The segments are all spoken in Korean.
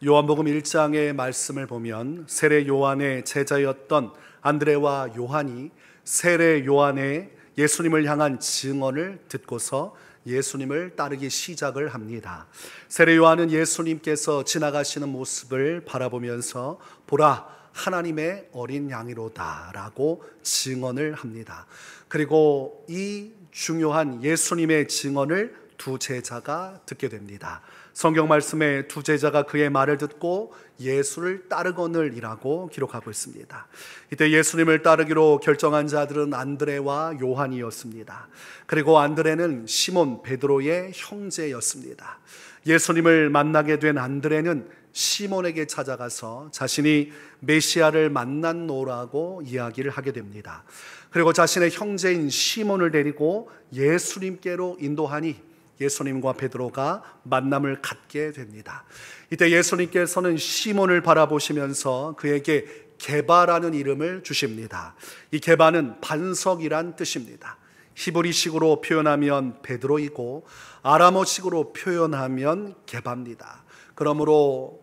요한복음 1장의 말씀을 보면 세례 요한의 제자였던 안드레와 요한이 세례 요한의 예수님을 향한 증언을 듣고서 예수님을 따르기 시작을 합니다. 세례 요한은 예수님께서 지나가시는 모습을 바라보면서 보라, 하나님의 어린 양이로다 라고 증언을 합니다. 그리고 이 중요한 예수님의 증언을 두 제자가 듣게 됩니다. 성경 말씀에 두 제자가 그의 말을 듣고 예수를 따르거늘이라고 기록하고 있습니다. 이때 예수님을 따르기로 결정한 자들은 안드레와 요한이었습니다. 그리고 안드레는 시몬 베드로의 형제였습니다. 예수님을 만나게 된 안드레는 시몬에게 찾아가서 자신이 메시아를 만났노라고 이야기를 하게 됩니다. 그리고 자신의 형제인 시몬을 데리고 예수님께로 인도하니 예수님과 베드로가 만남을 갖게 됩니다. 이때 예수님께서는 시몬을 바라보시면서 그에게 게바라는 이름을 주십니다. 이 게바는 반석이란 뜻입니다. 히브리식으로 표현하면 베드로이고 아람어식으로 표현하면 게바입니다. 그러므로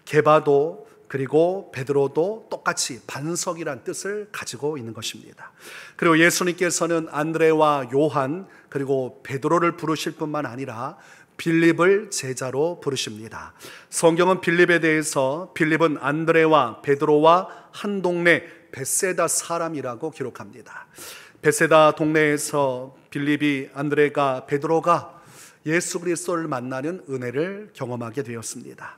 게바도 그리고 베드로도 똑같이 반석이란 뜻을 가지고 있는 것입니다. 그리고 예수님께서는 안드레와 요한 그리고 베드로를 부르실 뿐만 아니라 빌립을 제자로 부르십니다. 성경은 빌립에 대해서 빌립은 안드레와 베드로와 한 동네 벳세다 사람이라고 기록합니다. 벳세다 동네에서 빌립이, 안드레가, 베드로가 예수 그리스도를 만나는 은혜를 경험하게 되었습니다.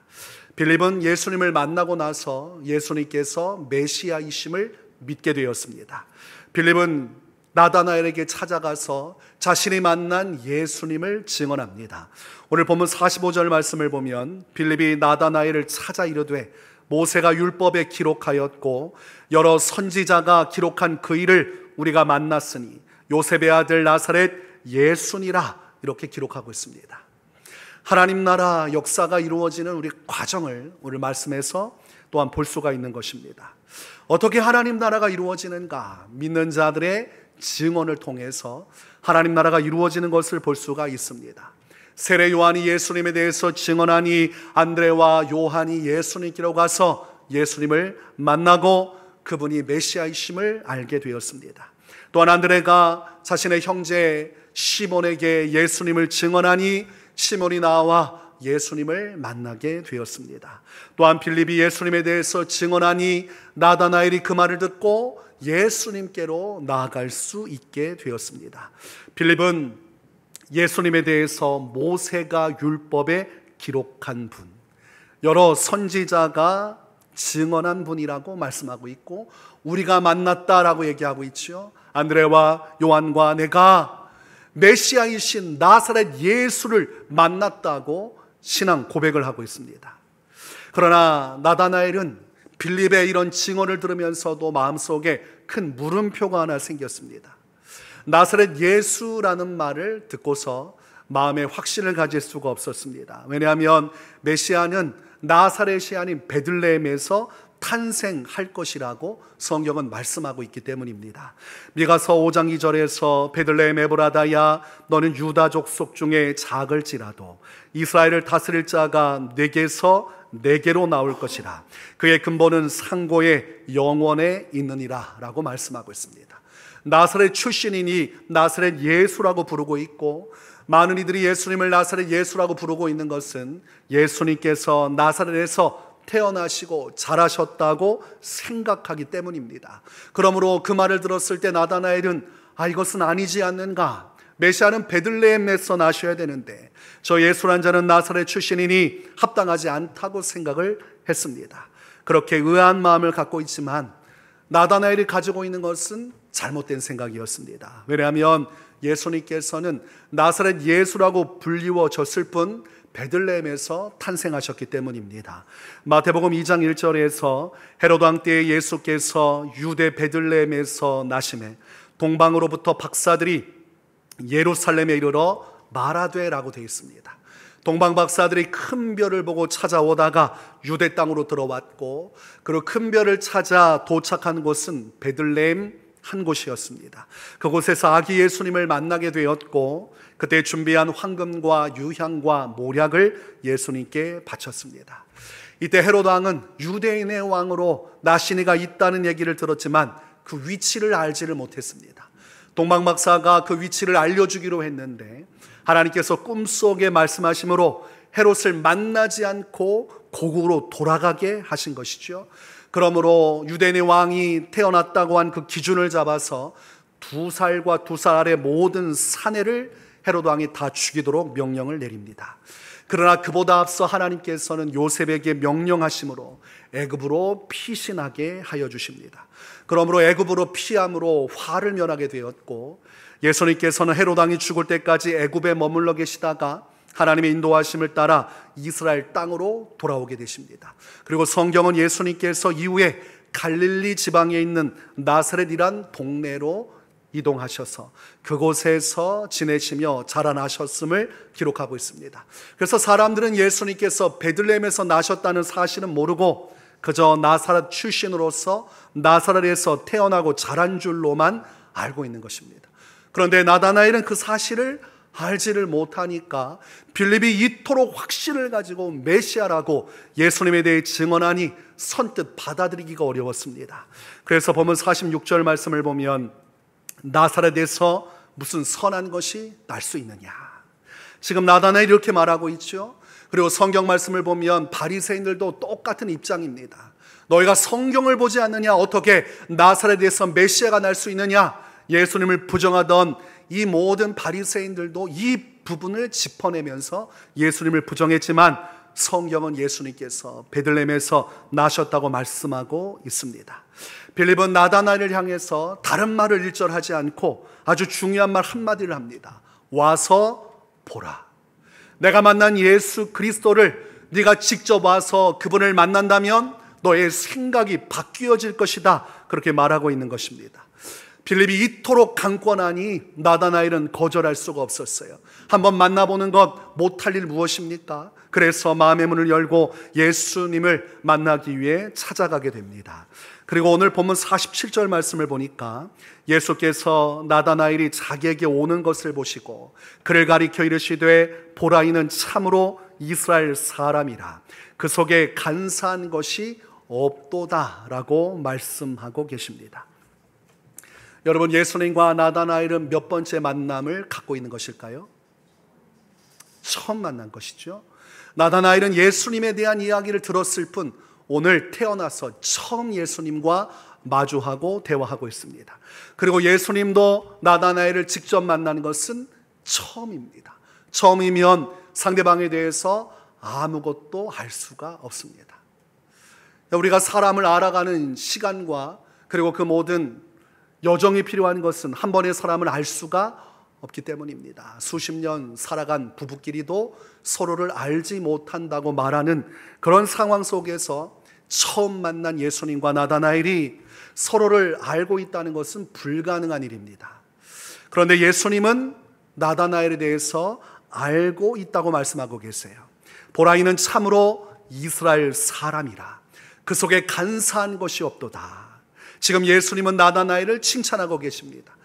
빌립은 예수님을 만나고 나서 예수님께서 메시아이심을 믿게 되었습니다. 빌립은 나다나엘에게 찾아가서 자신이 만난 예수님을 증언합니다. 오늘 본문 45절 말씀을 보면 빌립이 나다나엘을 찾아 이르되 모세가 율법에 기록하였고 여러 선지자가 기록한 그 일을 우리가 만났으니 요셉의 아들 나사렛 예수니라, 이렇게 기록하고 있습니다. 하나님 나라 역사가 이루어지는 우리 과정을 오늘 말씀에서 또한 볼 수가 있는 것입니다. 어떻게 하나님 나라가 이루어지는가? 믿는 자들의 증언을 통해서 하나님 나라가 이루어지는 것을 볼 수가 있습니다. 세례 요한이 예수님에 대해서 증언하니 안드레와 요한이 예수님께로 가서 예수님을 만나고 그분이 메시아이심을 알게 되었습니다. 또한 안드레가 자신의 형제 시몬에게 예수님을 증언하니 시몬이 나와 예수님을 만나게 되었습니다. 또한 빌립이 예수님에 대해서 증언하니 나다나엘이 그 말을 듣고 예수님께로 나아갈 수 있게 되었습니다. 빌립은 예수님에 대해서 모세가 율법에 기록한 분, 여러 선지자가 증언한 분이라고 말씀하고 있고 우리가 만났다라고 얘기하고 있죠. 안드레와 요한과 내가 메시아이신 나사렛 예수를 만났다고 신앙 고백을 하고 있습니다. 그러나 나다나엘은 빌립의 이런 증언을 들으면서도 마음속에 큰 물음표가 하나 생겼습니다. 나사렛 예수라는 말을 듣고서 마음에 확신을 가질 수가 없었습니다. 왜냐하면 메시아는 나사렛이 아닌 베들레헴에서 탄생할 것이라고 성경은 말씀하고 있기 때문입니다. 미가서 5장 2절에서 베들레헴 에브라다야 너는 유다 족속 중에 작을지라도 이스라엘을 다스릴 자가 내게서 내게로 나올 것이라 그의 근본은 상고의 영원에 있느니라 라고 말씀하고 있습니다. 나사렛 출신이니 나사렛 예수라고 부르고 있고 많은 이들이 예수님을 나사렛 예수라고 부르고 있는 것은 예수님께서 나사렛에서 태어나시고 자라셨다고 생각하기 때문입니다. 그러므로 그 말을 들었을 때 나다나엘은 이것은 아니지 않는가? 메시아는 베들레헴에서 나셔야 되는데 저 예수란 자는 나사렛 출신이니 합당하지 않다고 생각을 했습니다. 그렇게 의아한 마음을 갖고 있지만 나다나엘이 가지고 있는 것은 잘못된 생각이었습니다. 왜냐하면 예수님께서는 나사렛 예수라고 불리워졌을 뿐 베들레헴에서 탄생하셨기 때문입니다. 마태복음 2장 1절에서 헤롯 왕 때에 예수께서 유대 베들레헴에서 나심에 동방으로부터 박사들이 예루살렘에 이르러 말하되라고 되어 있습니다. 동방 박사들이 큰 별을 보고 찾아오다가 유대 땅으로 들어왔고 그리고 큰 별을 찾아 도착한 곳은 베들레헴 한 곳이었습니다. 그곳에서 아기 예수님을 만나게 되었고 그때 준비한 황금과 유향과 모략을 예수님께 바쳤습니다. 이때 헤롯 왕은 유대인의 왕으로 나시니가 있다는 얘기를 들었지만 그 위치를 알지를 못했습니다. 동방 박사가 그 위치를 알려주기로 했는데 하나님께서 꿈속에 말씀하심으로 헤롯을 만나지 않고 고국으로 돌아가게 하신 것이죠. 그러므로 유대인의 왕이 태어났다고 한 그 기준을 잡아서 2살과 2살 아래 모든 사내를 헤롯 왕이 다 죽이도록 명령을 내립니다. 그러나 그보다 앞서 하나님께서는 요셉에게 명령하심으로 애굽으로 피신하게 하여 주십니다. 그러므로 애굽으로 피함으로 화를 면하게 되었고 예수님께서는 헤롯 왕이 죽을 때까지 애굽에 머물러 계시다가 하나님의 인도하심을 따라 이스라엘 땅으로 돌아오게 되십니다. 그리고 성경은 예수님께서 이후에 갈릴리 지방에 있는 나사렛이란 동네로 이동하셔서 그곳에서 지내시며 자라나셨음을 기록하고 있습니다. 그래서 사람들은 예수님께서 베들레헴에서 나셨다는 사실은 모르고 그저 나사렛 출신으로서 나사렛에서 태어나고 자란 줄로만 알고 있는 것입니다. 그런데 나다나엘은 그 사실을 알지를 못하니까 빌립이 이토록 확신을 가지고 메시아라고 예수님에 대해 증언하니 선뜻 받아들이기가 어려웠습니다. 그래서 보면 46절 말씀을 보면 나사렛에서 무슨 선한 것이 날 수 있느냐. 지금 나다나엘이 이렇게 말하고 있죠. 그리고 성경 말씀을 보면 바리새인들도 똑같은 입장입니다. 너희가 성경을 보지 않느냐, 어떻게 나사렛에서 메시아가 날 수 있느냐. 예수님을 부정하던 이 모든 바리새인들도 이 부분을 짚어내면서 예수님을 부정했지만 성경은 예수님께서 베들레헴에서 나셨다고 말씀하고 있습니다. 빌립은 나다나엘을 향해서 다른 말을 일절하지 않고 아주 중요한 말 한마디를 합니다. 와서 보라. 내가 만난 예수 그리스도를 네가 직접 와서 그분을 만난다면 너의 생각이 바뀌어질 것이다. 그렇게 말하고 있는 것입니다. 빌립이 이토록 강권하니 나다나엘은 거절할 수가 없었어요. 한번 만나보는 것 못할 일 무엇입니까? 그래서 마음의 문을 열고 예수님을 만나기 위해 찾아가게 됩니다. 그리고 오늘 본문 47절 말씀을 보니까 예수께서 나다나엘이 자기에게 오는 것을 보시고 그를 가리켜 이르시되 보라 이는 참으로 이스라엘 사람이라 그 속에 간사한 것이 없도다라고 말씀하고 계십니다. 여러분, 예수님과 나다나엘은 몇 번째 만남을 갖고 있는 것일까요? 처음 만난 것이죠. 나다나엘은 예수님에 대한 이야기를 들었을 뿐 오늘 태어나서 처음 예수님과 마주하고 대화하고 있습니다. 그리고 예수님도 나다나엘을 직접 만나는 것은 처음입니다. 처음이면 상대방에 대해서 아무것도 알 수가 없습니다. 우리가 사람을 알아가는 시간과 그리고 그 모든 여정이 필요한 것은 한 번의 사람을 알 수가 없기 때문입니다. 수십 년 살아간 부부끼리도 서로를 알지 못한다고 말하는 그런 상황 속에서 처음 만난 예수님과 나다나엘이 서로를 알고 있다는 것은 불가능한 일입니다. 그런데 예수님은 나다나엘에 대해서 알고 있다고 말씀하고 계세요. 보라 이는 참으로 이스라엘 사람이라 그 속에 간사한 것이 없도다. 지금 예수님은 나다나엘을 칭찬하고 계십니다.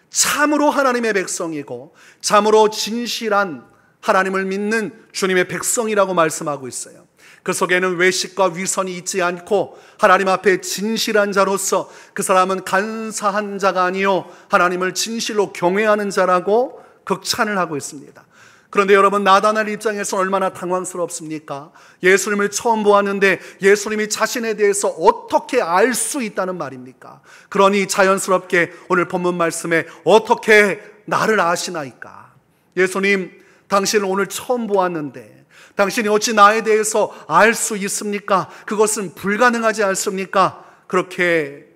참으로 하나님의 백성이고 참으로 진실한 하나님을 믿는 주님의 백성이라고 말씀하고 있어요. 그 속에는 외식과 위선이 있지 않고 하나님 앞에 진실한 자로서 그 사람은 간사한 자가 아니요 하나님을 진실로 경외하는 자라고 극찬을 하고 있습니다. 그런데 여러분, 나다나엘 입장에서 얼마나 당황스럽습니까? 예수님을 처음 보았는데 예수님이 자신에 대해서 어떻게 알 수 있다는 말입니까? 그러니 자연스럽게 오늘 본문 말씀에 어떻게 나를 아시나이까? 예수님, 당신을 오늘 처음 보았는데 당신이 어찌 나에 대해서 알 수 있습니까? 그것은 불가능하지 않습니까? 그렇게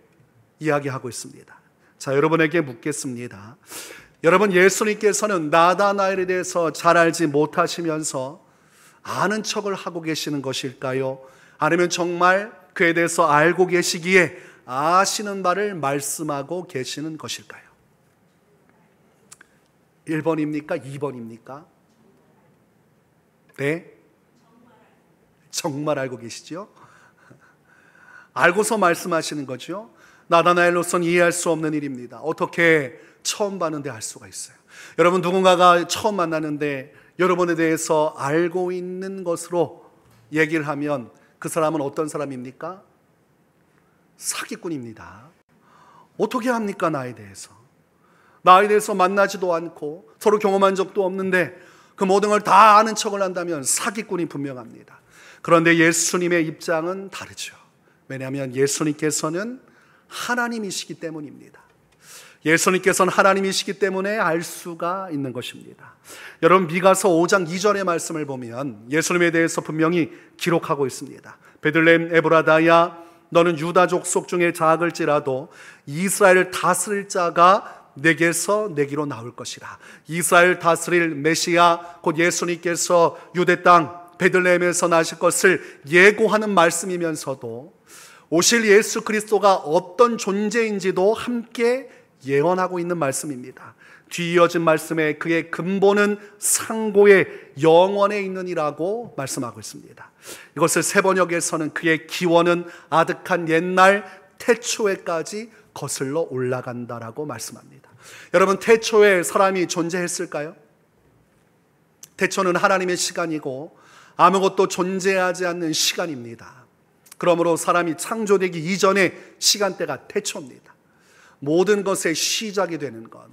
이야기하고 있습니다. 자, 여러분에게 묻겠습니다. 여러분, 예수님께서는 나다나엘에 대해서 잘 알지 못하시면서 아는 척을 하고 계시는 것일까요? 아니면 정말 그에 대해서 알고 계시기에 아시는 바를 말씀하고 계시는 것일까요? 1번입니까? 2번입니까? 네? 정말 알고 계시죠? 알고서 말씀하시는 거죠. 나다나엘로서는 이해할 수 없는 일입니다. 어떻게 처음 봤는데 알 수가 있어요? 여러분, 누군가가 처음 만났는데 여러분에 대해서 알고 있는 것으로 얘기를 하면 그 사람은 어떤 사람입니까? 사기꾼입니다. 어떻게 합니까? 나에 대해서 만나지도 않고 서로 경험한 적도 없는데 그 모든 걸 다 아는 척을 한다면 사기꾼이 분명합니다. 그런데 예수님의 입장은 다르죠. 왜냐하면 예수님께서는 하나님이시기 때문입니다. 예수님께서는 하나님이시기 때문에 알 수가 있는 것입니다. 여러분, 미가서 5장 2절의 말씀을 보면 예수님에 대해서 분명히 기록하고 있습니다. 베들레헴 에브라다야, 너는 유다 족속 중에 작을지라도 이스라엘을 다스릴 자가 내게서 내기로 나올 것이라. 이스라엘 다스릴 메시아 곧 예수님께서 유대 땅 베들레헴에서 나실 것을 예고하는 말씀이면서도 오실 예수 그리스도가 어떤 존재인지도 함께 예언하고 있는 말씀입니다. 뒤이어진 말씀에 그의 근본은 상고의 영원에 있느니라고 말씀하고 있습니다. 이것을 세번역에서는 그의 기원은 아득한 옛날 태초에까지 거슬러 올라간다라고 말씀합니다. 여러분, 태초에 사람이 존재했을까요? 태초는 하나님의 시간이고 아무것도 존재하지 않는 시간입니다. 그러므로 사람이 창조되기 이전의 시간대가 태초입니다. 모든 것의 시작이 되는 것,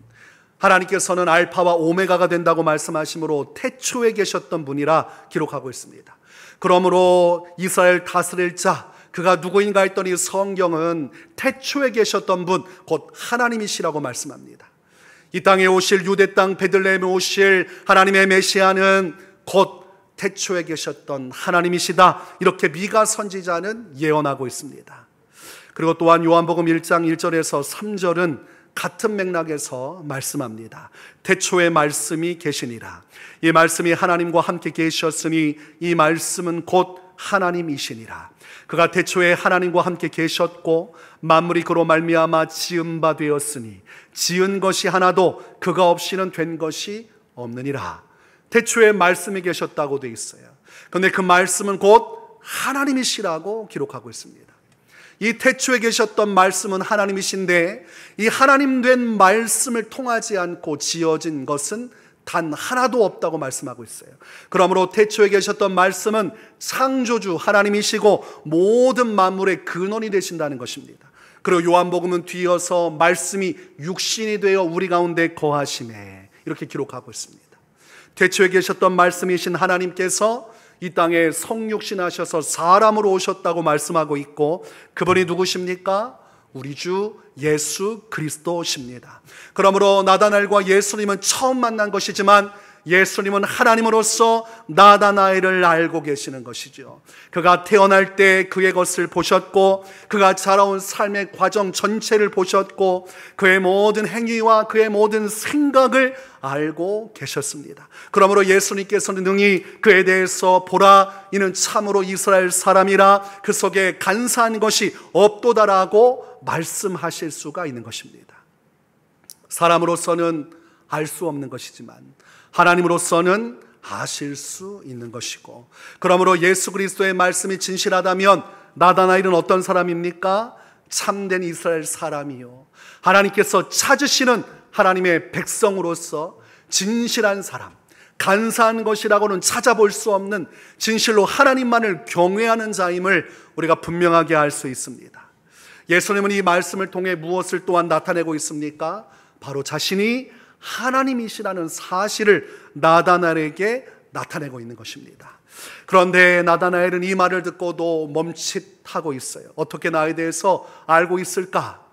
하나님께서는 알파와 오메가가 된다고 말씀하시므로 태초에 계셨던 분이라 기록하고 있습니다. 그러므로 이스라엘 다스릴 자, 그가 누구인가 했더니 성경은 태초에 계셨던 분, 곧 하나님이시라고 말씀합니다. 이 땅에 오실 유대 땅 베들레헴에 오실 하나님의 메시아는 곧 태초에 계셨던 하나님이시다, 이렇게 미가 선지자는 예언하고 있습니다. 그리고 또한 요한복음 1장 1절에서 3절은 같은 맥락에서 말씀합니다. 태초에 말씀이 계시니라. 이 말씀이 하나님과 함께 계셨으니 이 말씀은 곧 하나님이시니라. 그가 태초에 하나님과 함께 계셨고 만물이 그로 말미암아 지은 바 되었으니 지은 것이 하나도 그가 없이는 된 것이 없느니라. 태초에 말씀이 계셨다고 되어 있어요. 그런데 그 말씀은 곧 하나님이시라고 기록하고 있습니다. 이 태초에 계셨던 말씀은 하나님이신데 이 하나님 된 말씀을 통하지 않고 지어진 것은 단 하나도 없다고 말씀하고 있어요. 그러므로 태초에 계셨던 말씀은 창조주 하나님이시고 모든 만물의 근원이 되신다는 것입니다. 그리고 요한복음은 뒤이어서 말씀이 육신이 되어 우리 가운데 거하시네, 이렇게 기록하고 있습니다. 태초에 계셨던 말씀이신 하나님께서 이 땅에 성육신하셔서 사람으로 오셨다고 말씀하고 있고 그분이 누구십니까? 우리 주 예수 그리스도십니다. 그러므로 나다나엘과 예수님은 처음 만난 것이지만 예수님은 하나님으로서 나다나엘을 알고 계시는 것이죠. 그가 태어날 때 그의 것을 보셨고 그가 자라온 삶의 과정 전체를 보셨고 그의 모든 행위와 그의 모든 생각을 알고 계셨습니다. 그러므로 예수님께서는 능히 그에 대해서 보라, 이는 참으로 이스라엘 사람이라, 그 속에 간사한 것이 없도다라고 말씀하실 수가 있는 것입니다. 사람으로서는 알 수 없는 것이지만 하나님으로서는 아실 수 있는 것이고, 그러므로 예수 그리스도의 말씀이 진실하다면 나다나엘은 어떤 사람입니까? 참된 이스라엘 사람이요, 하나님께서 찾으시는 하나님의 백성으로서 진실한 사람, 간사한 것이라고는 찾아볼 수 없는 진실로 하나님만을 경외하는 자임을 우리가 분명하게 알 수 있습니다. 예수님은 이 말씀을 통해 무엇을 또한 나타내고 있습니까? 바로 자신이 하나님이시라는 사실을 나다나엘에게 나타내고 있는 것입니다. 그런데 나다나엘은 이 말을 듣고도 멈칫하고 있어요. 어떻게 나에 대해서 알고 있을까?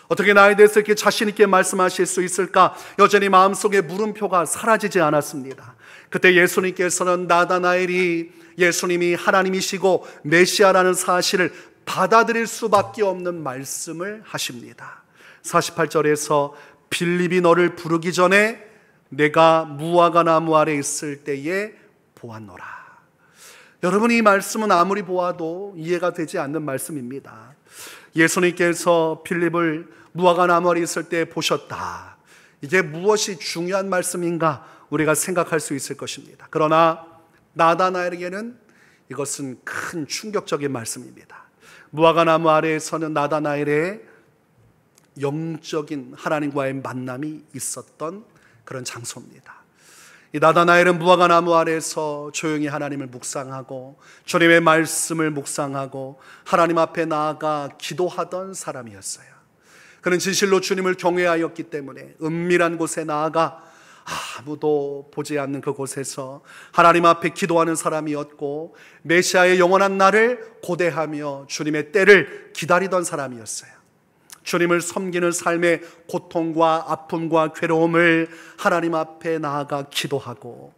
어떻게 나에 대해서 이렇게 자신 있게 말씀하실 수 있을까? 여전히 마음속에 물음표가 사라지지 않았습니다. 그때 예수님께서는 나다나엘이 예수님이 하나님이시고 메시아라는 사실을 받아들일 수밖에 없는 말씀을 하십니다. 48절에서 빌립이 너를 부르기 전에 내가 무화과 나무 아래 있을 때에 보았노라. 여러분, 이 말씀은 아무리 보아도 이해가 되지 않는 말씀입니다. 예수님께서 빌립을 무화과 나무 아래 있을 때 보셨다. 이게 무엇이 중요한 말씀인가 우리가 생각할 수 있을 것입니다. 그러나 나다나엘에게는 이것은 큰 충격적인 말씀입니다. 무화과 나무 아래에 서는 나다나엘의 영적인 하나님과의 만남이 있었던 그런 장소입니다. 이 나다나엘은 무화과나무 아래서 조용히 하나님을 묵상하고 주님의 말씀을 묵상하고 하나님 앞에 나아가 기도하던 사람이었어요. 그는 진실로 주님을 경외하였기 때문에 은밀한 곳에 나아가 아무도 보지 않는 그곳에서 하나님 앞에 기도하는 사람이었고, 메시아의 영원한 날을 고대하며 주님의 때를 기다리던 사람이었어요. 주님을 섬기는 삶의 고통과 아픔과 괴로움을 하나님 앞에 나아가 기도하고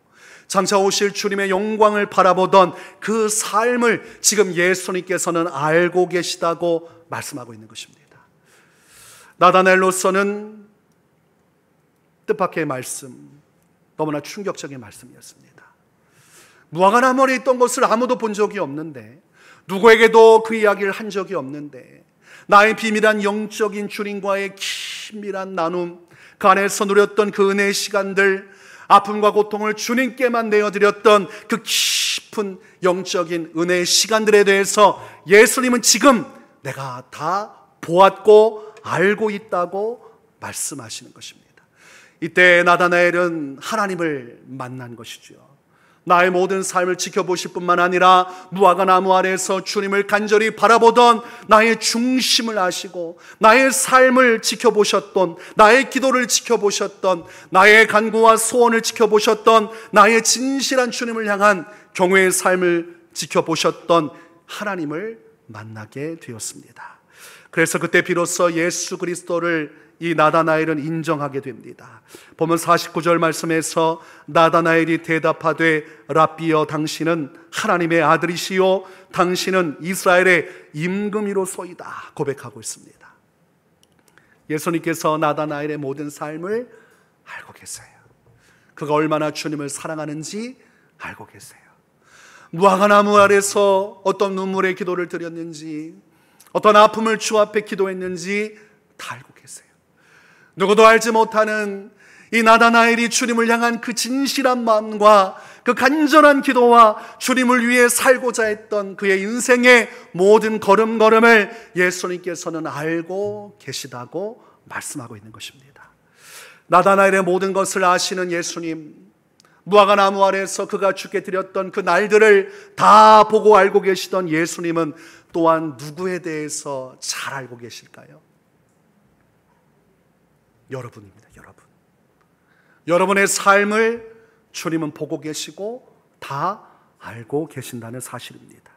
장차 오실 주님의 영광을 바라보던 그 삶을 지금 예수님께서는 알고 계시다고 말씀하고 있는 것입니다. 나다나엘로서는 뜻밖의 말씀, 너무나 충격적인 말씀이었습니다. 무화과나무 아래에 있던 것을 아무도 본 적이 없는데, 누구에게도 그 이야기를 한 적이 없는데, 나의 비밀한 영적인 주님과의 긴밀한 나눔, 그 안에서 누렸던 그 은혜의 시간들, 아픔과 고통을 주님께만 내어드렸던 그 깊은 영적인 은혜의 시간들에 대해서 예수님은 지금 내가 다 보았고 알고 있다고 말씀하시는 것입니다. 이때 나다나엘은 하나님을 만난 것이죠. 나의 모든 삶을 지켜보실 뿐만 아니라 무화과나무 아래에서 주님을 간절히 바라보던 나의 중심을 아시고 나의 삶을 지켜보셨던, 나의 기도를 지켜보셨던, 나의 간구와 소원을 지켜보셨던, 나의 진실한 주님을 향한 경외의 삶을 지켜보셨던 하나님을 만나게 되었습니다. 그래서 그때 비로소 예수 그리스도를 이 나다나엘은 인정하게 됩니다. 보면 49절 말씀에서 나다나엘이 대답하되 랍비여, 당신은 하나님의 아들이시요 당신은 이스라엘의 임금이로소이다 고백하고 있습니다. 예수님께서 나다나엘의 모든 삶을 알고 계세요. 그가 얼마나 주님을 사랑하는지 알고 계세요. 무화과나무 아래서 어떤 눈물의 기도를 드렸는지, 어떤 아픔을 주 앞에 기도했는지 다 알고 계세요. 누구도 알지 못하는 이 나다나엘이 주님을 향한 그 진실한 마음과 그 간절한 기도와 주님을 위해 살고자 했던 그의 인생의 모든 걸음걸음을 예수님께서는 알고 계시다고 말씀하고 있는 것입니다. 나다나엘의 모든 것을 아시는 예수님, 무화과나무 아래에서 그가 주께 드렸던 그 날들을 다 보고 알고 계시던 예수님은 또한 누구에 대해서 잘 알고 계실까요? 여러분입니다. 여러분의 삶을 주님은 보고 계시고 다 알고 계신다는 사실입니다.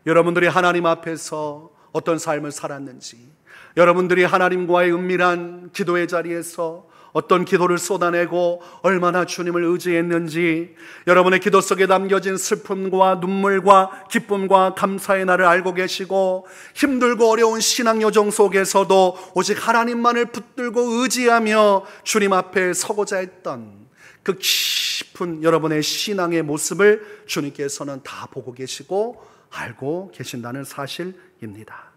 여러분들이 하나님 앞에서 어떤 삶을 살았는지, 여러분들이 하나님과의 은밀한 기도의 자리에서 어떤 기도를 쏟아내고 얼마나 주님을 의지했는지, 여러분의 기도 속에 담겨진 슬픔과 눈물과 기쁨과 감사의 날을 알고 계시고, 힘들고 어려운 신앙 여정 속에서도 오직 하나님만을 붙들고 의지하며 주님 앞에 서고자 했던 그 깊은 여러분의 신앙의 모습을 주님께서는 다 보고 계시고 알고 계신다는 사실입니다.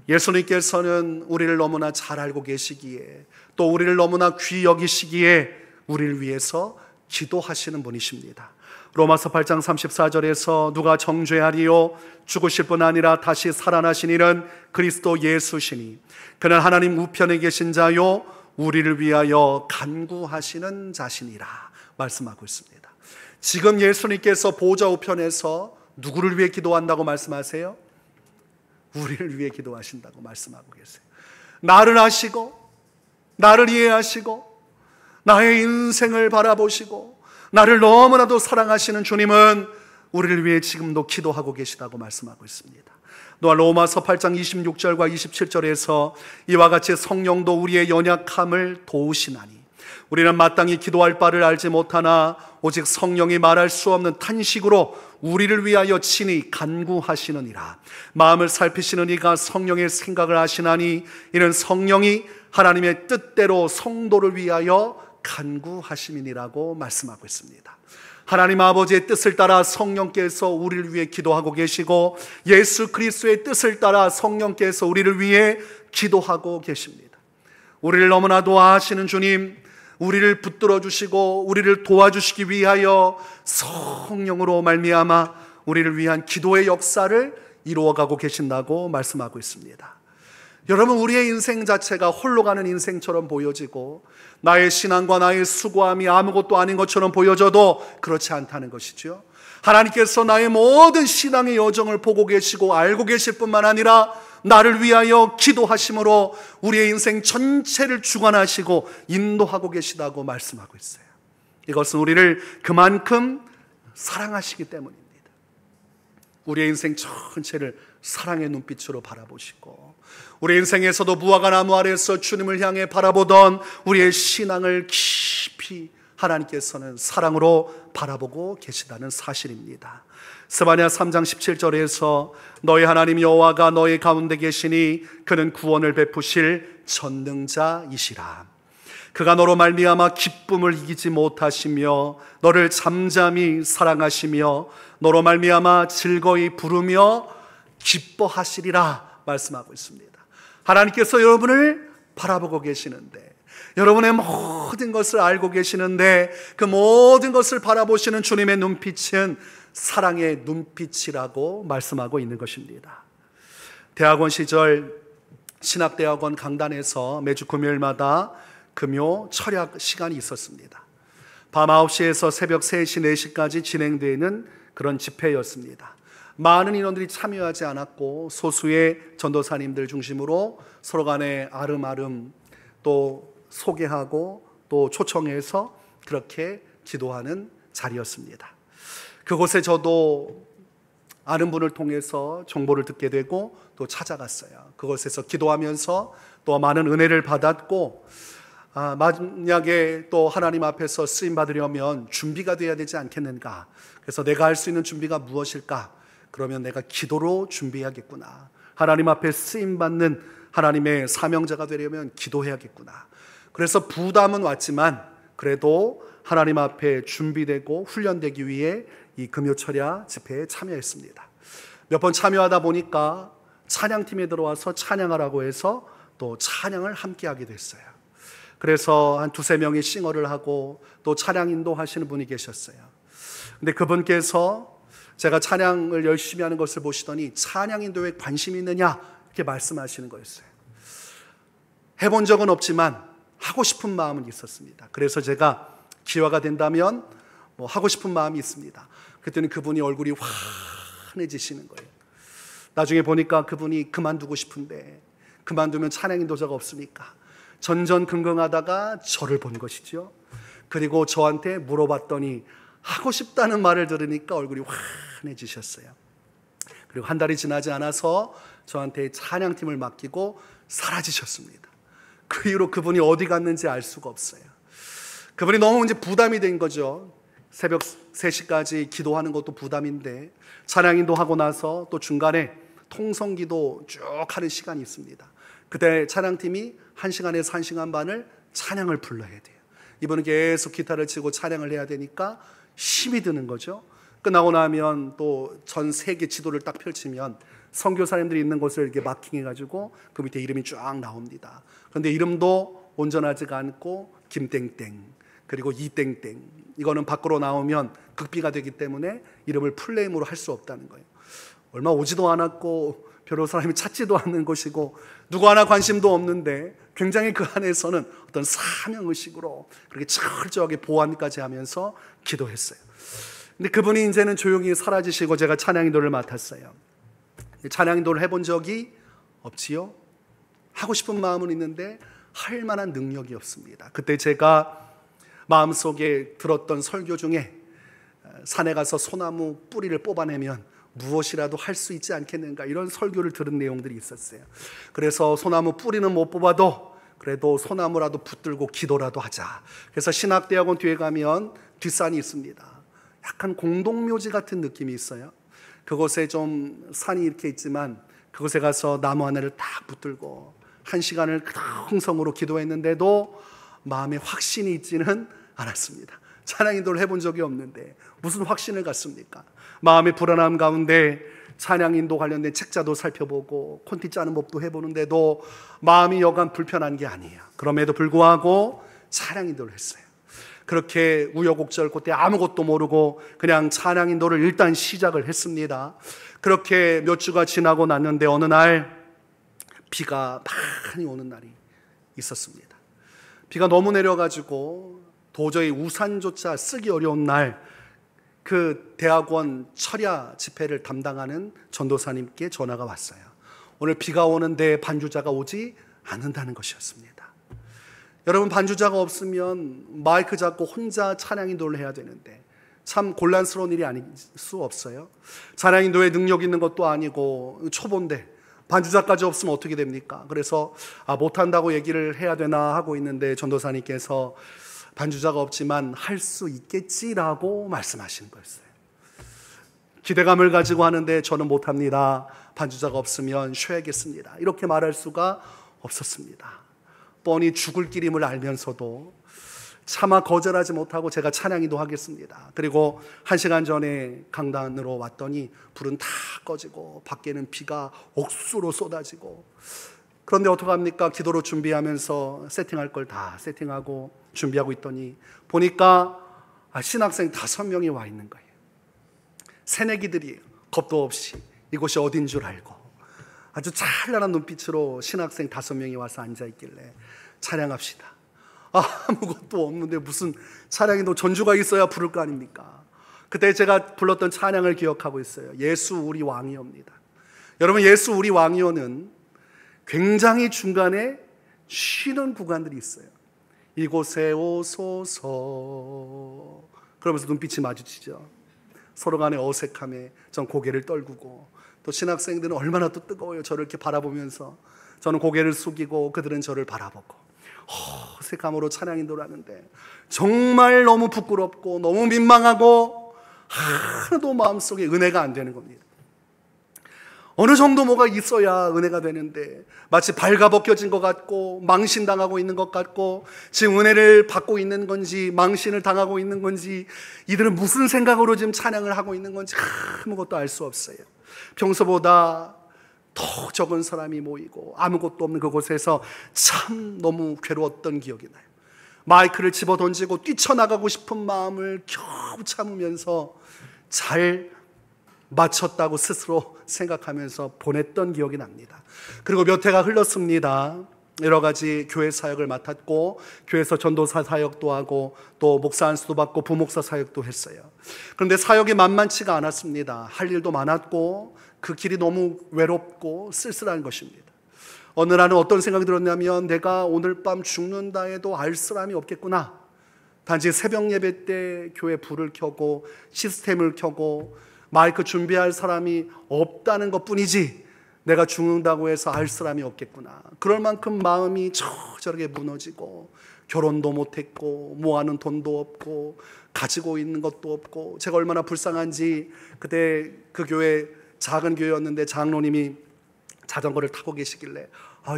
예수님께서는 우리를 너무나 잘 알고 계시기에, 또 우리를 너무나 귀히 여기시기에 우리를 위해서 기도하시는 분이십니다. 로마서 8장 34절에서 누가 정죄하리요? 죽으실 뿐 아니라 다시 살아나신 이는 그리스도 예수시니 그는 하나님 우편에 계신 자요 우리를 위하여 간구하시는 자신이라 말씀하고 있습니다. 지금 예수님께서 보좌 우편에서 누구를 위해 기도한다고 말씀하세요? 우리를 위해 기도하신다고 말씀하고 계세요. 나를 아시고 나를 이해하시고 나의 인생을 바라보시고 나를 너무나도 사랑하시는 주님은 우리를 위해 지금도 기도하고 계시다고 말씀하고 있습니다. 또한 로마서 8장 26절과 27절에서 이와 같이 성령도 우리의 연약함을 도우시나니 우리는 마땅히 기도할 바를 알지 못하나 오직 성령이 말할 수 없는 탄식으로 우리를 위하여 친히 간구하시느니라. 마음을 살피시는 이가 성령의 생각을 아시나니 이는 성령이 하나님의 뜻대로 성도를 위하여 간구하심이니라고 말씀하고 있습니다. 하나님 아버지의 뜻을 따라 성령께서 우리를 위해 기도하고 계시고, 예수 그리스도의 뜻을 따라 성령께서 우리를 위해 기도하고 계십니다. 우리를 너무나도 아시는 주님, 우리를 붙들어 주시고 우리를 도와주시기 위하여 성령으로 말미암아 우리를 위한 기도의 역사를 이루어가고 계신다고 말씀하고 있습니다. 여러분, 우리의 인생 자체가 홀로 가는 인생처럼 보여지고 나의 신앙과 나의 수고함이 아무것도 아닌 것처럼 보여져도 그렇지 않다는 것이죠. 하나님께서 나의 모든 신앙의 여정을 보고 계시고 알고 계실 뿐만 아니라 나를 위하여 기도하심으로 우리의 인생 전체를 주관하시고 인도하고 계시다고 말씀하고 있어요. 이것은 우리를 그만큼 사랑하시기 때문입니다. 우리의 인생 전체를 사랑의 눈빛으로 바라보시고 우리 인생에서도 무화과 나무 아래에서 주님을 향해 바라보던 우리의 신앙을 깊이 하나님께서는 사랑으로 바라보고 계시다는 사실입니다. 스바냐 3장 17절에서 너희 하나님 여호와가 너희 가운데 계시니 그는 구원을 베푸실 전능자이시라. 그가 너로 말미암아 기쁨을 이기지 못하시며 너를 잠잠히 사랑하시며 너로 말미암아 즐거이 부르며 기뻐하시리라 말씀하고 있습니다. 하나님께서 여러분을 바라보고 계시는데, 여러분의 모든 것을 알고 계시는데 그 모든 것을 바라보시는 주님의 눈빛은 사랑의 눈빛이라고 말씀하고 있는 것입니다. 대학원 시절 신학대학원 강단에서 매주 금요일마다 금요 철학 시간이 있었습니다. 밤 9시에서 새벽 3시, 4시까지 진행되는 그런 집회였습니다. 많은 인원들이 참여하지 않았고 소수의 전도사님들 중심으로 서로 간에 아름아름 또 소개하고 또 초청해서 그렇게 기도하는 자리였습니다. 그곳에 저도 아는 분을 통해서 정보를 듣게 되고 또 찾아갔어요. 그곳에서 기도하면서 또 많은 은혜를 받았고, 만약에 또 하나님 앞에서 쓰임 받으려면 준비가 돼야 되지 않겠는가. 그래서 내가 할 수 있는 준비가 무엇일까? 그러면 내가 기도로 준비해야겠구나. 하나님 앞에 쓰임 받는 하나님의 사명자가 되려면 기도해야겠구나. 그래서 부담은 왔지만 그래도 하나님 앞에 준비되고 훈련되기 위해 이 금요철야 집회에 참여했습니다. 몇 번 참여하다 보니까 찬양팀에 들어와서 찬양하라고 해서 또 찬양을 함께 하게 됐어요. 그래서 한 2-3명이 싱어를 하고 또 찬양 인도하시는 분이 계셨어요. 근데 그분께서 제가 찬양을 열심히 하는 것을 보시더니 찬양 인도에 관심이 있느냐 이렇게 말씀하시는 거였어요. 해본 적은 없지만 하고 싶은 마음은 있었습니다. 그래서 제가 기회가 된다면 하고 싶은 마음이 있습니다. 그랬더니 그분이 얼굴이 환해지시는 거예요. 나중에 보니까 그분이 그만두고 싶은데 그만두면 찬양 인도자가 없으니까 전전긍긍하다가 저를 본 것이죠. 그리고 저한테 물어봤더니 하고 싶다는 말을 들으니까 얼굴이 환해지셨어요. 그리고 한 달이 지나지 않아서 저한테 찬양팀을 맡기고 사라지셨습니다. 그 이후로 그분이 어디 갔는지 알 수가 없어요. 그분이 너무 이제 부담이 된 거죠. 새벽 3시까지 기도하는 것도 부담인데 찬양인도 하고 나서 또 중간에 통성기도 쭉 하는 시간이 있습니다. 그때 찬양팀이 1시간에서 1시간 반을 찬양을 불러야 돼요. 이분은 계속 기타를 치고 찬양을 해야 되니까 힘이 드는 거죠. 끝나고 나면 또 전 세계 지도를 딱 펼치면 선교사님들이 있는 곳을 이렇게 마킹해가지고 그 밑에 이름이 쫙 나옵니다. 그런데 이름도 온전하지가 않고 김땡땡 그리고 이땡땡, 이거는 밖으로 나오면 극비가 되기 때문에 이름을 풀네임으로 할 수 없다는 거예요. 얼마 오지도 않았고 별로 사람이 찾지도 않는 곳이고 누구 하나 관심도 없는데 굉장히 그 안에서는 어떤 사명의식으로 그렇게 철저하게 보완까지 하면서 기도했어요. 근데 그분이 이제는 조용히 사라지시고 제가 찬양인도를 맡았어요. 찬양인도를 해본 적이 없지요. 하고 싶은 마음은 있는데 할 만한 능력이 없습니다. 그때 제가 마음속에 들었던 설교 중에 산에 가서 소나무 뿌리를 뽑아내면 무엇이라도 할 수 있지 않겠는가, 이런 설교를 들은 내용들이 있었어요. 그래서 소나무 뿌리는 못 뽑아도 그래도 소나무라도 붙들고 기도라도 하자. 그래서 신학대학원 뒤에 가면 뒷산이 있습니다. 약간 공동묘지 같은 느낌이 있어요. 그곳에 좀 산이 이렇게 있지만 그곳에 가서 나무 하나를 딱 붙들고 1시간을 흥성으로 기도했는데도 마음에 확신이 있지는 않았습니다. 찬양인도를 해본 적이 없는데 무슨 확신을 갖습니까? 마음의 불안함 가운데 찬양인도 관련된 책자도 살펴보고 콘티 짜는 법도 해보는데도 마음이 여간 불편한 게 아니에요. 그럼에도 불구하고 찬양인도를 했어요. 그렇게 우여곡절 그때 아무것도 모르고 그냥 찬양인도를 일단 시작을 했습니다. 그렇게 몇 주가 지나고 났는데 어느 날 비가 많이 오는 날이 있었습니다. 비가 너무 내려가지고 도저히 우산조차 쓰기 어려운 날, 그 대학원 철야 집회를 담당하는 전도사님께 전화가 왔어요. 오늘 비가 오는데 반주자가 오지 않는다는 것이었습니다. 여러분, 반주자가 없으면 마이크 잡고 혼자 찬양 인도를 해야 되는데 참 곤란스러운 일이 아닐 수 없어요. 찬양 인도에 능력 있는 것도 아니고 초보인데 반주자까지 없으면 어떻게 됩니까? 그래서 못한다고 얘기를 해야 되나 하고 있는데 전도사님께서 반주자가 없지만 할 수 있겠지라고 말씀하신 거였어요. 기대감을 가지고 하는데 저는 못합니다. 반주자가 없으면 쉬어야겠습니다. 이렇게 말할 수가 없었습니다. 뻔히 죽을 길임을 알면서도 차마 거절하지 못하고 제가 찬양인도 하겠습니다. 그리고 1시간 전에 강단으로 왔더니 불은 다 꺼지고 밖에는 비가 옥수로 쏟아지고, 그런데 어떡합니까? 기도로 준비하면서 세팅할 걸 다 세팅하고 준비하고 있더니 보니까 신학생 5명이 와 있는 거예요. 새내기들이 겁도 없이 이곳이 어딘 줄 알고 아주 찬란한 눈빛으로 신학생 5명이 와서 앉아있길래 찬양합시다. 아무것도 없는데 무슨 찬양인도 전주가 있어야 부를 거 아닙니까? 그때 제가 불렀던 찬양을 기억하고 있어요. 예수 우리 왕이옵니다. 여러분, 예수 우리 왕이오는 굉장히 중간에 쉬는 구간들이 있어요. 이곳에 오소서 그러면서 눈빛이 마주치죠. 서로 간의 어색함에 전 고개를 떨구고, 또 신학생들은 얼마나 또 뜨거워요. 저를 이렇게 바라보면서 저는 고개를 숙이고 그들은 저를 바라보고 어색함으로 찬양 인도를 하는데 정말 너무 부끄럽고 너무 민망하고 하나도 마음속에 은혜가 안 되는 겁니다. 어느 정도 뭐가 있어야 은혜가 되는데 마치 발가벗겨진 것 같고 망신당하고 있는 것 같고 지금 은혜를 받고 있는 건지 망신을 당하고 있는 건지, 이들은 무슨 생각으로 지금 찬양을 하고 있는 건지 아무것도 알 수 없어요. 평소보다 더 적은 사람이 모이고 아무것도 없는 그곳에서 참 너무 괴로웠던 기억이 나요. 마이크를 집어 던지고 뛰쳐나가고 싶은 마음을 겨우 참으면서 잘 마쳤다고 스스로 생각하면서 보냈던 기억이 납니다. 그리고 몇 해가 흘렀습니다. 여러 가지 교회 사역을 맡았고 교회에서 전도사 사역도 하고 또 목사 안수도 받고 부목사 사역도 했어요. 그런데 사역이 만만치가 않았습니다. 할 일도 많았고 그 길이 너무 외롭고 쓸쓸한 것입니다. 어느 날은 어떤 생각이 들었냐면 내가 오늘 밤 죽는다 해도 알 사람이 없겠구나. 단지 새벽 예배 때 교회 불을 켜고 시스템을 켜고 마이크 준비할 사람이 없다는 것뿐이지 내가 죽는다고 해서 알 사람이 없겠구나. 그럴 만큼 마음이 저렇게 무너지고 결혼도 못했고 모아는 돈도 없고 가지고 있는 것도 없고, 제가 얼마나 불쌍한지 그때 그 교회 작은 교회였는데 장로님이 자전거를 타고 계시길래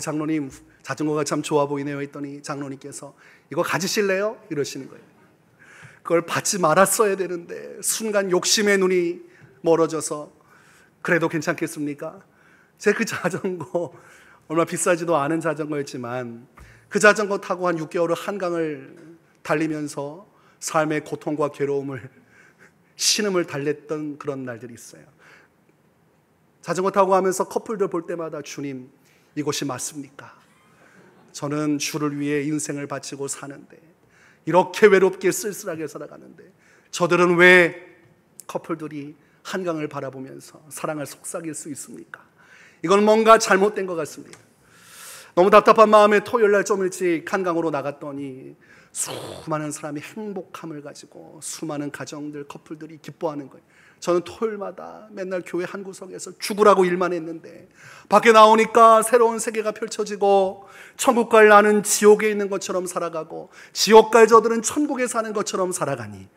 장로님 자전거가 참 좋아 보이네요 했더니 장로님께서 이거 가지실래요? 이러시는 거예요. 그걸 받지 말았어야 되는데 순간 욕심의 눈이 멀어져서 그래도 괜찮겠습니까? 제 그 자전거 얼마 비싸지도 않은 자전거였지만 그 자전거 타고 한 6개월을 한강을 달리면서 삶의 고통과 괴로움을 신음을 달랬던 그런 날들이 있어요. 자전거 타고 가면서 커플들 볼 때마다 주님 이곳이 맞습니까? 저는 주를 위해 인생을 바치고 사는데 이렇게 외롭게 쓸쓸하게 살아가는데 저들은 왜 커플들이 한강을 바라보면서 사랑을 속삭일 수 있습니까? 이건 뭔가 잘못된 것 같습니다. 너무 답답한 마음에 토요일날 좀 일찍 한강으로 나갔더니 수많은 사람이 행복함을 가지고 수많은 가정들, 커플들이 기뻐하는 거예요. 저는 토요일마다 맨날 교회 한 구석에서 죽으라고 일만 했는데 밖에 나오니까 새로운 세계가 펼쳐지고 천국 갈 나는 지옥에 있는 것처럼 살아가고 지옥 갈 저들은 천국에 사는 것처럼 살아가니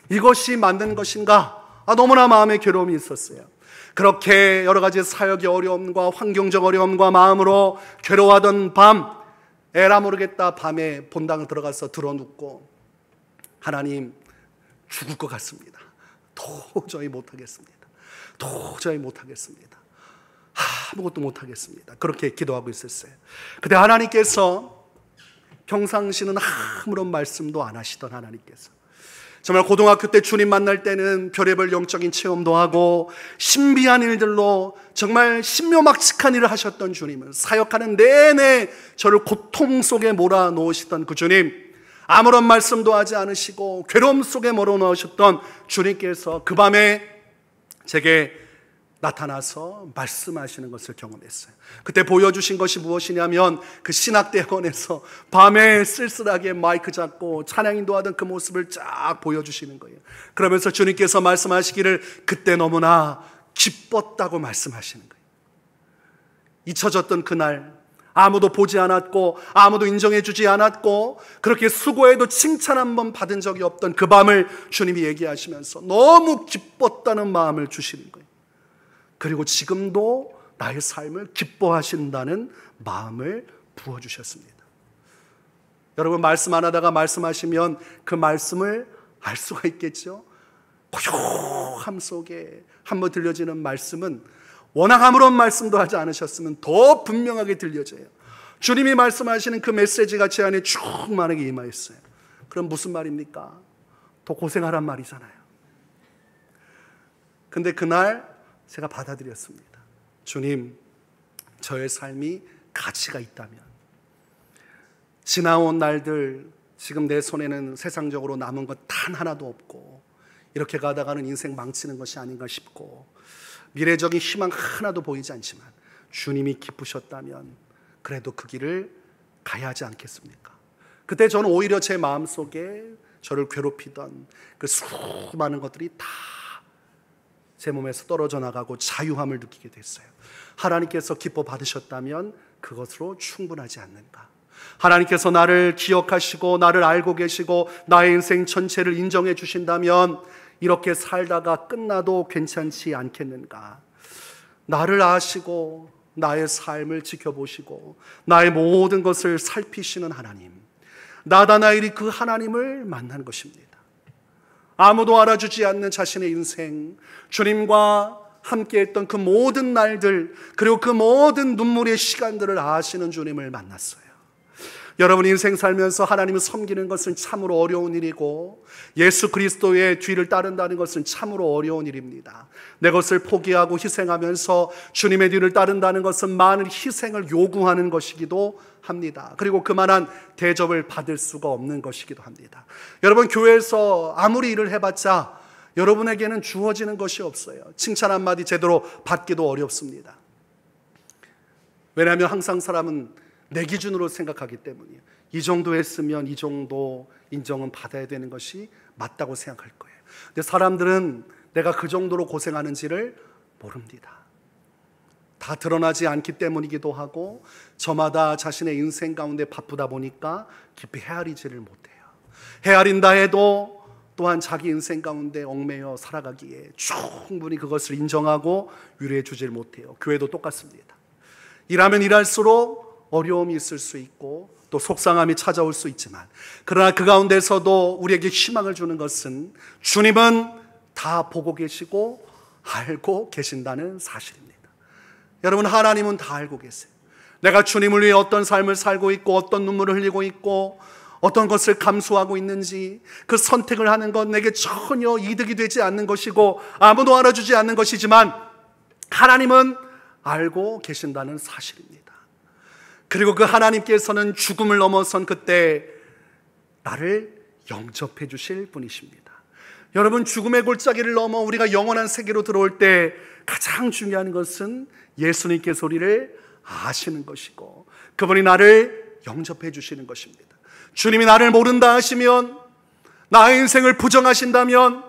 이것이 맞는 것인가? 너무나 마음에 괴로움이 있었어요. 그렇게 여러 가지 사역의 어려움과 환경적 어려움과 마음으로 괴로워하던 밤, 에라 모르겠다 밤에 본당을 들어가서 드러눕고 하나님 죽을 것 같습니다. 도저히 못하겠습니다. 도저히 못하겠습니다. 아무것도 못하겠습니다. 그렇게 기도하고 있었어요. 그때 하나님께서 평상시는 아무런 말씀도 안 하시던 하나님께서 정말 고등학교 때 주님 만날 때는 별의별 영적인 체험도 하고 신비한 일들로 정말 신묘막측한 일을 하셨던 주님은 사역하는 내내 저를 고통 속에 몰아넣으시던 그 주님, 아무런 말씀도 하지 않으시고 괴로움 속에 몰아넣으셨던 주님께서 그 밤에 제게 나타나서 말씀하시는 것을 경험했어요. 그때 보여주신 것이 무엇이냐면 그 신학대학원에서 밤에 쓸쓸하게 마이크 잡고 찬양 인도하던 그 모습을 쫙 보여주시는 거예요. 그러면서 주님께서 말씀하시기를 그때 너무나 기뻤다고 말씀하시는 거예요. 잊혀졌던 그날, 아무도 보지 않았고 아무도 인정해 주지 않았고 그렇게 수고해도 칭찬 한 번 받은 적이 없던 그 밤을 주님이 얘기하시면서 너무 기뻤다는 마음을 주시는 거예요. 그리고 지금도 나의 삶을 기뻐하신다는 마음을 부어주셨습니다. 여러분, 말씀 안 하다가 말씀하시면 그 말씀을 알 수가 있겠죠. 고요함 속에 한번 들려지는 말씀은 워낙 아무런 말씀도 하지 않으셨으면 더 분명하게 들려져요. 주님이 말씀하시는 그 메시지가 제 안에 충만하게 임하였어요. 그럼 무슨 말입니까? 더 고생하란 말이잖아요. 근데 그날 제가 받아들였습니다. 주님, 저의 삶이 가치가 있다면, 지나온 날들, 지금 내 손에는 세상적으로 남은 것 단 하나도 없고 이렇게 가다가는 인생 망치는 것이 아닌가 싶고 미래적인 희망 하나도 보이지 않지만 주님이 기쁘셨다면 그래도 그 길을 가야 하지 않겠습니까? 그때 저는 오히려 제 마음속에 저를 괴롭히던 그 수많은 것들이 다 제 몸에서 떨어져 나가고 자유함을 느끼게 됐어요. 하나님께서 기뻐 받으셨다면 그것으로 충분하지 않는가? 하나님께서 나를 기억하시고 나를 알고 계시고 나의 인생 전체를 인정해 주신다면 이렇게 살다가 끝나도 괜찮지 않겠는가? 나를 아시고 나의 삶을 지켜보시고 나의 모든 것을 살피시는 하나님, 나다나엘이 그 하나님을 만난 것입니다. 아무도 알아주지 않는 자신의 인생, 주님과 함께했던 그 모든 날들, 그리고 그 모든 눈물의 시간들을 아시는 주님을 만났어요. 여러분, 인생 살면서 하나님을 섬기는 것은 참으로 어려운 일이고 예수 그리스도의 뒤를 따른다는 것은 참으로 어려운 일입니다. 내 것을 포기하고 희생하면서 주님의 뒤를 따른다는 것은 많은 희생을 요구하는 것이기도 합니다. 그리고 그만한 대접을 받을 수가 없는 것이기도 합니다. 여러분, 교회에서 아무리 일을 해봤자 여러분에게는 주어지는 것이 없어요. 칭찬 한마디 제대로 받기도 어렵습니다. 왜냐하면 항상 사람은 내 기준으로 생각하기 때문이에요. 이 정도 했으면 이 정도 인정은 받아야 되는 것이 맞다고 생각할 거예요. 근데 사람들은 내가 그 정도로 고생하는지를 모릅니다. 다 드러나지 않기 때문이기도 하고 저마다 자신의 인생 가운데 바쁘다 보니까 깊이 헤아리지를 못해요. 헤아린다 해도 또한 자기 인생 가운데 얽매여 살아가기에 충분히 그것을 인정하고 위로해 주질 못해요. 교회도 똑같습니다. 일하면 일할수록 어려움이 있을 수 있고 또 속상함이 찾아올 수 있지만, 그러나 그 가운데서도 우리에게 희망을 주는 것은 주님은 다 보고 계시고 알고 계신다는 사실입니다. 여러분, 하나님은 다 알고 계세요. 내가 주님을 위해 어떤 삶을 살고 있고 어떤 눈물을 흘리고 있고 어떤 것을 감수하고 있는지, 그 선택을 하는 건 내게 전혀 이득이 되지 않는 것이고 아무도 알아주지 않는 것이지만 하나님은 알고 계신다는 사실입니다. 그리고 그 하나님께서는 죽음을 넘어선 그때 나를 영접해 주실 분이십니다. 여러분, 죽음의 골짜기를 넘어 우리가 영원한 세계로 들어올 때 가장 중요한 것은 예수님께서 우리를 아시는 것이고 그분이 나를 영접해 주시는 것입니다. 주님이 나를 모른다 하시면, 나의 인생을 부정하신다면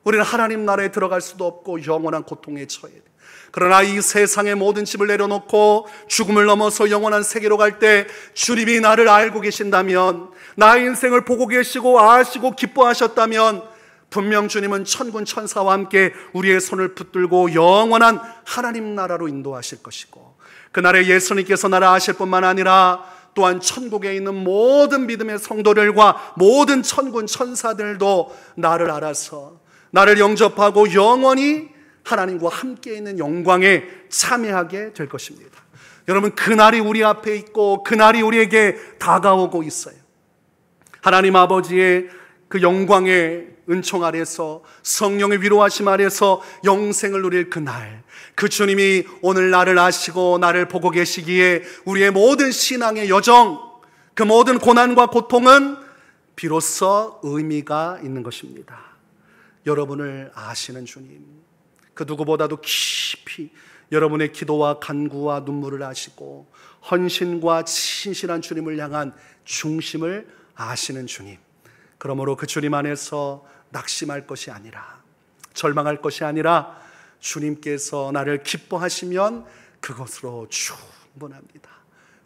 우리는 하나님 나라에 들어갈 수도 없고 영원한 고통에 처해야 돼요. 그러나 이 세상의 모든 집을 내려놓고 죽음을 넘어서 영원한 세계로 갈 때 주님이 나를 알고 계신다면, 나의 인생을 보고 계시고 아시고 기뻐하셨다면 분명 주님은 천군 천사와 함께 우리의 손을 붙들고 영원한 하나님 나라로 인도하실 것이고, 그날에 예수님께서 나를 아실 뿐만 아니라 또한 천국에 있는 모든 믿음의 성도들과 모든 천군 천사들도 나를 알아서 나를 영접하고 영원히 하나님과 함께 있는 영광에 참여하게 될 것입니다. 여러분, 그날이 우리 앞에 있고 그날이 우리에게 다가오고 있어요. 하나님 아버지의 그 영광의 은총 아래서 성령의 위로하심 아래서 영생을 누릴 그날, 그 주님이 오늘 나를 아시고 나를 보고 계시기에 우리의 모든 신앙의 여정, 그 모든 고난과 고통은 비로소 의미가 있는 것입니다. 여러분을 아시는 주님, 그 누구보다도 깊이 여러분의 기도와 간구와 눈물을 아시고 헌신과 신실한 주님을 향한 중심을 아시는 주님, 그러므로 그 주님 안에서 낙심할 것이 아니라, 절망할 것이 아니라 주님께서 나를 기뻐하시면 그것으로 충분합니다.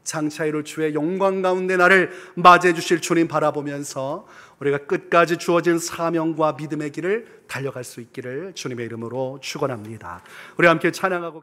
장차 이룰 주의 영광 가운데 나를 맞이해 주실 주님 바라보면서 우리가 끝까지 주어진 사명과 믿음의 길을 달려갈 수 있기를 주님의 이름으로 축원합니다. 우리 함께 찬양하고